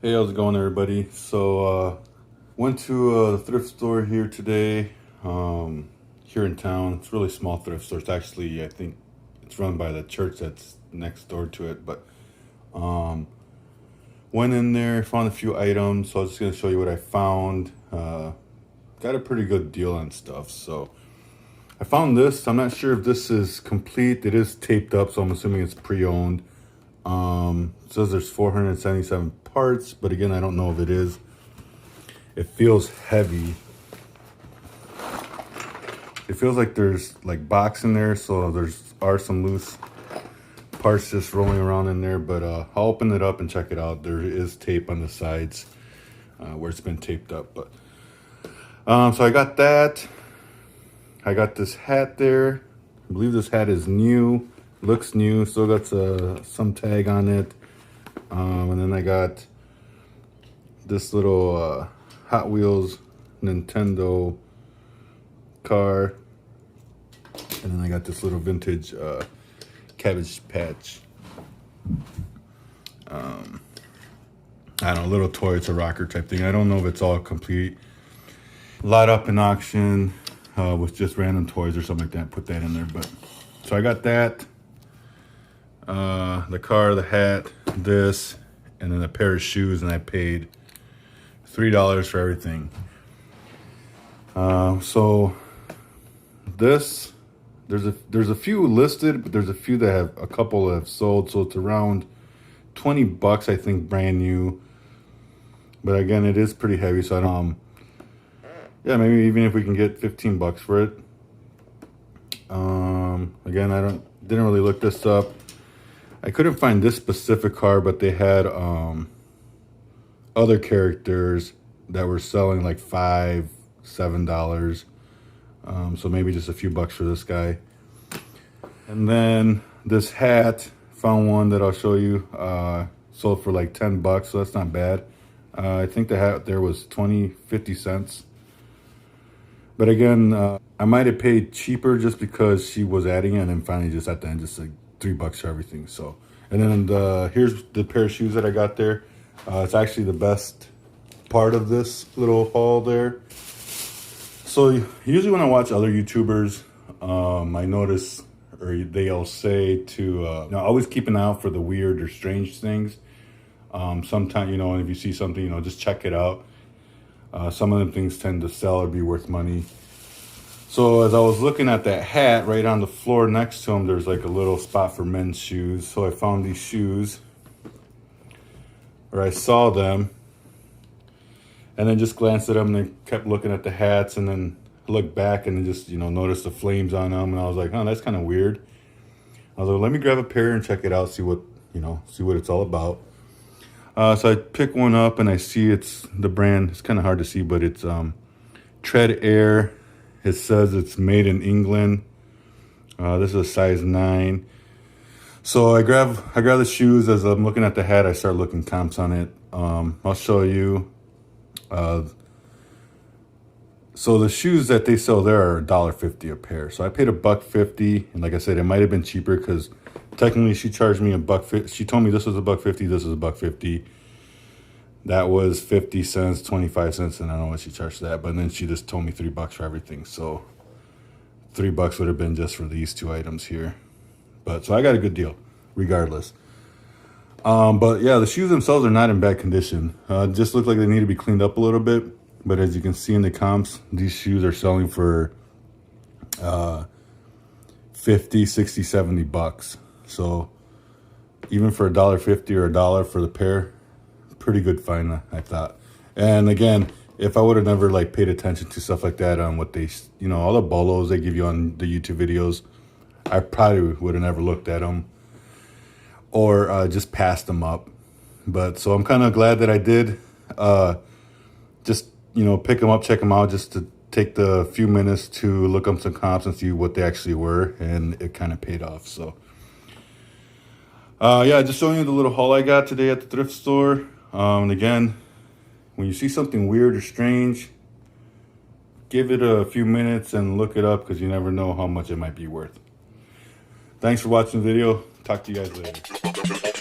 Hey, how's it going, everybody? Went to a thrift store here today, here in town. It's a really small thrift store. It's actually, I think, it's run by the church that's next door to it. But went in there, found a few items. So I was just gonna show you what I found. Got a pretty good deal on stuff. So I found this. I'm not sure if this is complete. It is taped up, so I'm assuming it's pre-owned. It says there's 477 parts, but again, I don't know if it is. It feels heavy. It feels like there's like box in there, so are some loose parts just rolling around in there, but I'll open it up and check it out. There is tape on the sides where it's been taped up. But so I got that. I got this hat there. I believe this hat is new. Looks new, still got some tag on it. And then I got this little Hot Wheels Nintendo car. And then I got this little vintage Cabbage Patch. I don't know, little toy. It's a rocker type thing. I don't know if it's all complete. Lot up in auction with just random toys or something like that. Put that in there. But so I got that. The car, the hat, this, and then a pair of shoes, and I paid $3 for everything. So this, there's a few listed, but there's a few that have a couple that have sold, so it's around 20 bucks, I think, brand new. But again, it is pretty heavy, so I don't, yeah, maybe even if we can get 15 bucks for it. Again, didn't really look this up. I couldn't find this specific car, but they had other characters that were selling like $5, $7. So maybe just a few bucks for this guy. And then this hat, found one that I'll show you, sold for like 10 bucks, so that's not bad. I think the hat there was 50 cents. But again, I might have paid cheaper just because she was adding it, and then finally just at the end, just like $3 for everything. So, and then here's the pair of shoes that I got there. It's actually the best part of this little haul there. So usually when I watch other YouTubers, I notice, or they'll say to always keep an eye out for the weird or strange things. Sometimes, if you see something, just check it out. Some of them things tend to sell or be worth money. So as I was looking at that hat, right on the floor next to him, there's like a little spot for men's shoes. So I found these shoes, or I saw them, and then just glanced at them, and then kept looking at the hats, and then looked back and just, noticed the flames on them, and I was like, oh, that's kind of weird. I was like, let me grab a pair and check it out, see what it's all about. So I pick one up, and I see it's the brand. It's kind of hard to see, but it's Tread Air. It says it's made in England. This is a size 9. So I grab the shoes. As I'm looking at the hat, I start looking comps on it. I'll show you. So the shoes that they sell there are $1.50 a pair. So I paid $1.50, and like I said, it might have been cheaper because technically she charged me $1.50. She told me this was $1.50. This is $1.50. That was 50 cents, 25 cents, and I don't know what she charged for that. But then she just told me $3 for everything. So $3 would have been just for these two items here. But so I got a good deal, regardless. But yeah, the shoes themselves are not in bad condition. Just look like they need to be cleaned up a little bit. But as you can see in the comps, these shoes are selling for 50, 60, 70 bucks. So even for $1.50 or $1 for the pair, pretty good find, I thought. And again, if I would have never paid attention to stuff like that on what they, all the bolos they give you on the YouTube videos, I probably would have never looked at them or just passed them up. But so I'm kind of glad that I did just, pick them up, check them out, just to take the few minutes to look up some comps and see what they actually were. And it kind of paid off. So yeah, just showing you the little haul I got today at the thrift store. And again, when you see something weird or strange, give it a few minutes and look it up, because you never know how much it might be worth. Thanks for watching the video. Talk to you guys later.